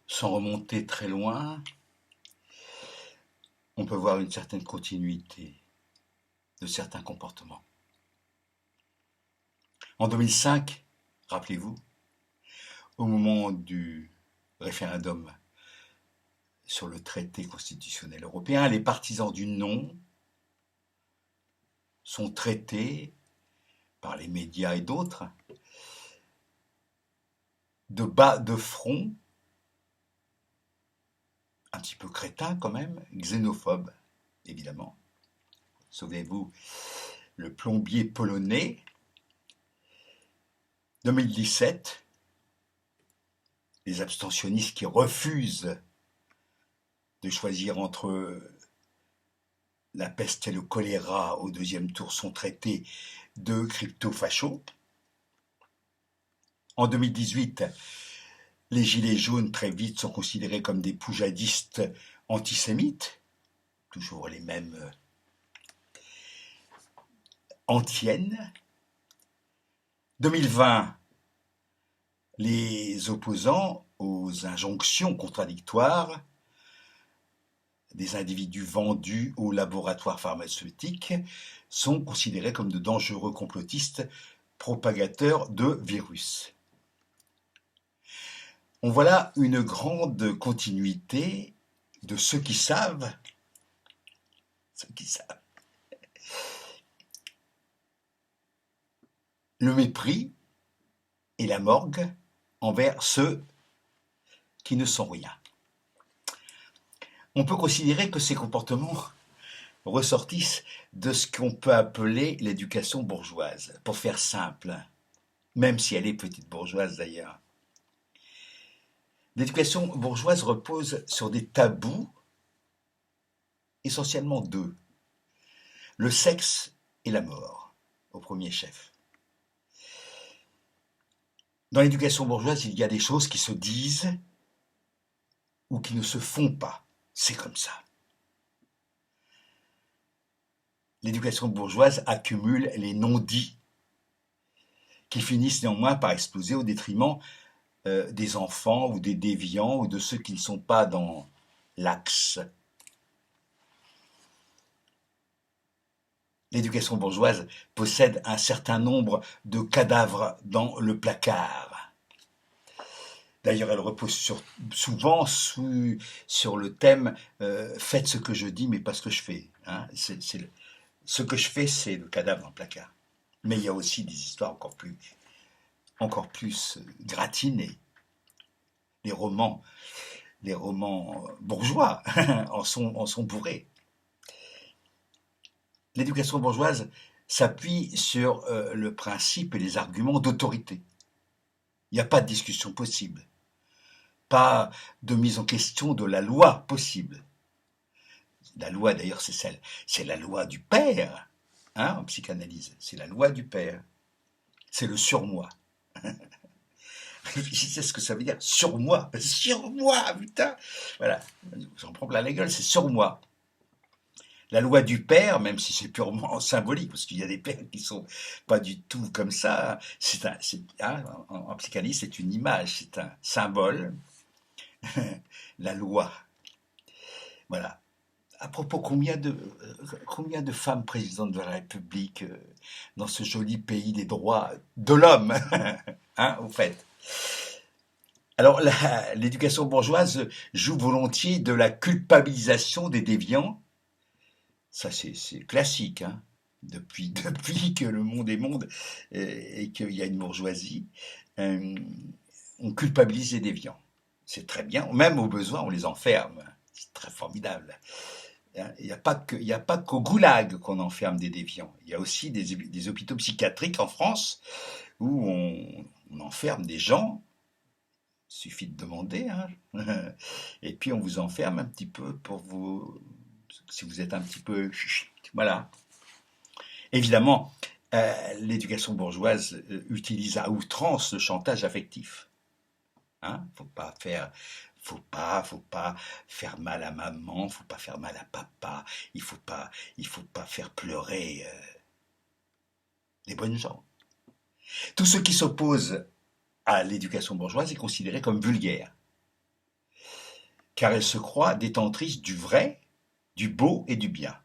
Sans remonter très loin, on peut voir une certaine continuité de certains comportements. En 2005, rappelez-vous, au moment du référendum sur le traité constitutionnel européen, les partisans du non sont traités par les médias et d'autres de bas de front, un petit peu crétins quand même, xénophobes, évidemment. Souvenez-vous, le plombier polonais, 2017, les abstentionnistes qui refusent de choisir entre la peste et le choléra au deuxième tour sont traités de crypto-fachos. En 2018, les gilets jaunes très vite sont considérés comme des poujadistes antisémites, toujours les mêmes antiennes. 2020, les opposants aux injonctions contradictoires des individus vendus aux laboratoires pharmaceutiques sont considérés comme de dangereux complotistes propagateurs de virus. On voit là une grande continuité de ceux qui savent, le mépris et la morgue envers ceux qui ne sont rien. On peut considérer que ces comportements ressortissent de ce qu'on peut appeler l'éducation bourgeoise, pour faire simple, même si elle est petite bourgeoise d'ailleurs. L'éducation bourgeoise repose sur des tabous, essentiellement deux. Le sexe et la mort, au premier chef. Dans l'éducation bourgeoise, il y a des choses qui se disent ou qui ne se font pas. C'est comme ça. L'éducation bourgeoise accumule les non-dits qui finissent néanmoins par exploser au détriment des enfants ou des déviants ou de ceux qui ne sont pas dans l'axe. L'éducation bourgeoise possède un certain nombre de cadavres dans le placard. D'ailleurs, elle repose souvent sur le thème faites ce que je dis, mais pas ce que je fais. Hein. Ce que je fais, c'est le cadavre dans le placard. Mais il y a aussi des histoires encore plus gratinées. Les romans bourgeois en sont bourrés. L'éducation bourgeoise s'appuie sur le principe et les arguments d'autorité. Il n'y a pas de discussion possible. Pas de mise en question de la loi possible. La loi, d'ailleurs, c'est la loi du père, hein, en psychanalyse. C'est la loi du père. C'est le surmoi. Réfléchissez à ce que ça veut dire, surmoi. Surmoi, putain. Voilà, j'en prends plein la gueule, c'est surmoi. La loi du père, même si c'est purement symbolique, parce qu'il y a des pères qui sont pas du tout comme ça, en psychanalyse, c'est une image, c'est un symbole. La loi. Voilà. À propos, combien de femmes présidentes de la République dans ce joli pays des droits de l'homme, hein, au fait. Alors, l'éducation bourgeoise joue volontiers de la culpabilisation des déviants. Ça, c'est classique, hein. Depuis que le monde est monde et qu'il y a une bourgeoisie, on culpabilise les déviants. C'est très bien. Même au besoin, on les enferme. C'est très formidable. Il n'y a pas qu'au goulag qu'on enferme des déviants. Il y a aussi des hôpitaux psychiatriques en France où on enferme des gens. Il suffit de demander, hein. Et puis on vous enferme un petit peu si vous êtes un petit peu, voilà. Évidemment, l'éducation bourgeoise utilise à outrance le chantage affectif. Hein, faut pas faire mal à maman, faut pas faire mal à papa, il faut pas faire pleurer les bonnes gens. Tout ce qui s'oppose à l'éducation bourgeoise est considéré comme vulgaire. car elle se croit détentrice du vrai, du beau et du bien.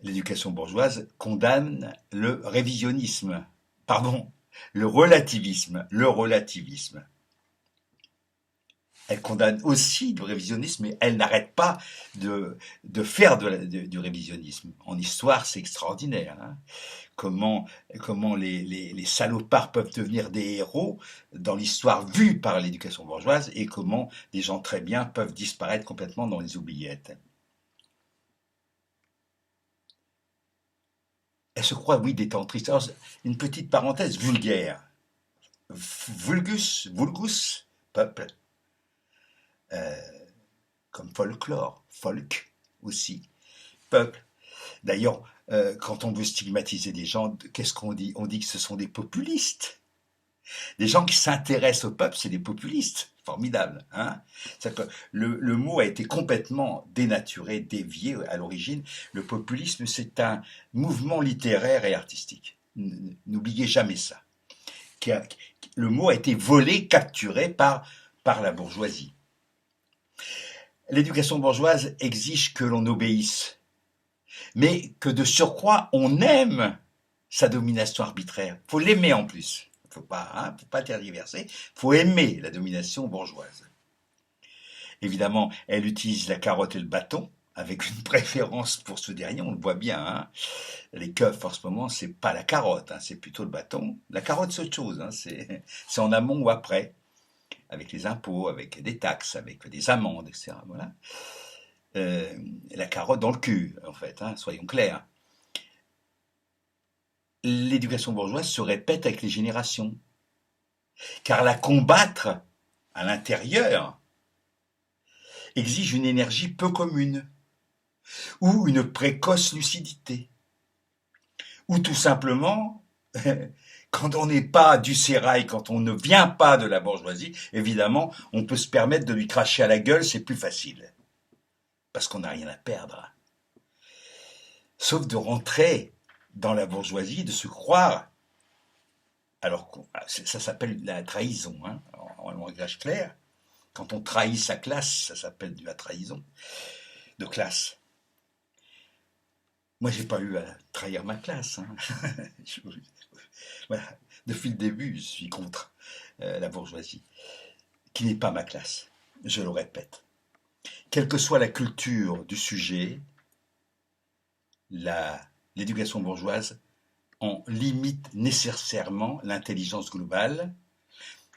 L'éducation bourgeoise condamne le révisionnisme, pardon, le relativisme. Elle condamne aussi le révisionnisme, mais elle n'arrête pas de faire du révisionnisme. En histoire, c'est extraordinaire. Hein. Comment les salopards peuvent devenir des héros dans l'histoire vue par l'éducation bourgeoise et comment des gens très bien peuvent disparaître complètement dans les oubliettes. Elle se croit, oui, détentrice. Alors, une petite parenthèse vulgaire. Vulgus, peuple, euh, comme folklore, folk aussi, peuple. D'ailleurs, quand on veut stigmatiser des gens, qu'est-ce qu'on dit? On dit que ce sont des populistes. Des gens qui s'intéressent au peuple, c'est des populistes. Formidable. Hein, c'est-à-dire que le mot a été complètement dénaturé, dévié à l'origine. Le populisme, c'est un mouvement littéraire et artistique. N'oubliez jamais ça. Le mot a été volé, capturé par la bourgeoisie. L'éducation bourgeoise exige que l'on obéisse, mais que de surcroît, on aime sa domination arbitraire. Il faut l'aimer en plus. Faut pas tergiverser. Faut aimer la domination bourgeoise. Évidemment, elle utilise la carotte et le bâton, avec une préférence pour ce dernier, on le voit bien. Hein. Les keufs, en ce moment, c'est pas la carotte, hein, c'est plutôt le bâton. La carotte, c'est autre chose, hein, c'est en amont ou après, avec les impôts, avec des taxes, avec des amendes, etc. Voilà. La carotte dans le cul, en fait, hein, soyons clairs. L'éducation bourgeoise se répète avec les générations. Car la combattre à l'intérieur exige une énergie peu commune, ou une précoce lucidité, ou tout simplement, quand on n'est pas du sérail, quand on ne vient pas de la bourgeoisie, évidemment, on peut se permettre de lui cracher à la gueule, c'est plus facile, parce qu'on n'a rien à perdre. Sauf de rentrer dans la bourgeoisie, de se croire, alors ça s'appelle la trahison, hein, en langage clair. Quand on trahit sa classe, ça s'appelle de la trahison de classe. Moi, j'ai pas eu à trahir ma classe. Hein. Voilà. Depuis le début, je suis contre la bourgeoisie, qui n'est pas ma classe. Je le répète. Quelle que soit la culture du sujet, l'éducation bourgeoise en limite nécessairement l'intelligence globale,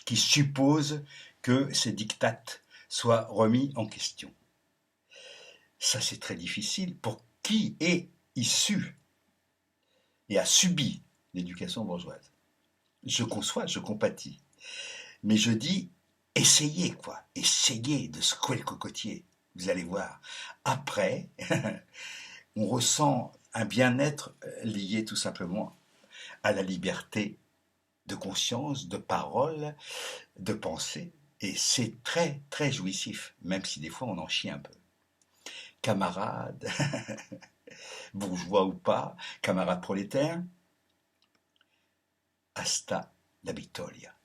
qui suppose que ces dictates soient remis en question. Ça, c'est très difficile pour qui est issu et a subi l'éducation bourgeoise. Je conçois, je compatis. Mais je dis, essayez, quoi. Essayez de secouer le cocotier. Vous allez voir. Après, on ressent un bien-être lié tout simplement à la liberté de conscience, de parole, de pensée. Et c'est très, très jouissif, même si des fois on en chie un peu. Camarades, bourgeois ou pas, camarades prolétaires, hasta la victoria.